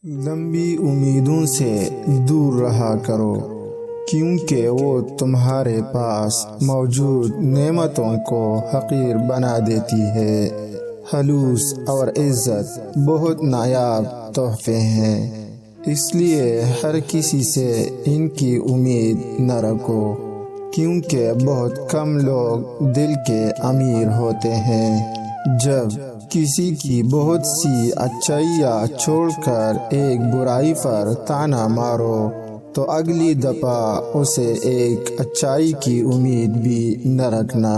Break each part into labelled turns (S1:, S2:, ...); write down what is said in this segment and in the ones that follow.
S1: لمبی امیدوں سے دور رہا کرو، کیونکہ وہ تمہارے پاس موجود نعمتوں کو حقیر بنا دیتی ہے۔ خلوص اور عزت بہت نایاب تحفے ہیں، اس لیے ہر کسی سے ان کی امید نہ رکھو، کیونکہ بہت کم لوگ دل کے امیر ہوتے ہیں۔ جب کسی کی بہت سی اچھائیاں چھوڑ کر ایک برائی پر طعنہ مارو تو اگلی دفعہ اسے ایک اچھائی کی امید بھی نہ رکھنا۔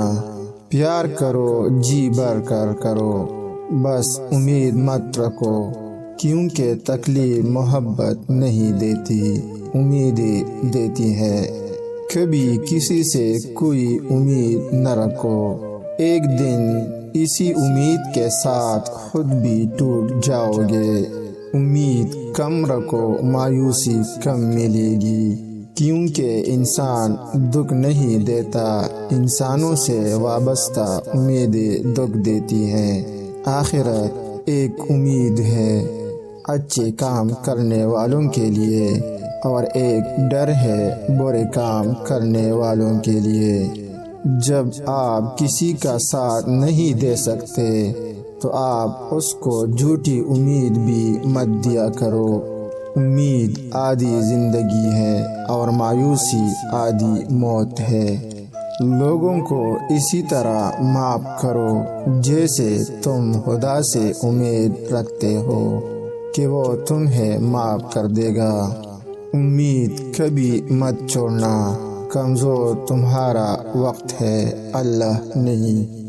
S1: پیار کرو، جی بھر کر کرو، بس امید مت رکھو، کیونکہ تکلیف محبت نہیں دیتی، امیدیں دیتی ہے۔ کبھی کسی سے کوئی امید نہ رکھو، ایک دن اسی امید کے ساتھ خود بھی ٹوٹ جاؤ گے۔ امید کم رکھو، مایوسی کم ملے گی، کیونکہ انسان دکھ نہیں دیتا، انسانوں سے وابستہ امیدیں دکھ دیتی ہیں۔ آخرت ایک امید ہے اچھے کام کرنے والوں کے لیے، اور ایک ڈر ہے برے کام کرنے والوں کے لیے۔ جب آپ کسی کا ساتھ نہیں دے سکتے تو آپ اس کو جھوٹی امید بھی مت دیا کرو۔ امید آدھی زندگی ہے اور مایوسی آدھی موت ہے۔ لوگوں کو اسی طرح معاف کرو جیسے تم خدا سے امید رکھتے ہو کہ وہ تمہیں معاف کر دے گا۔ امید کبھی مت چھوڑنا، کمزور تمہارا وقت ہے، اللہ نہیں۔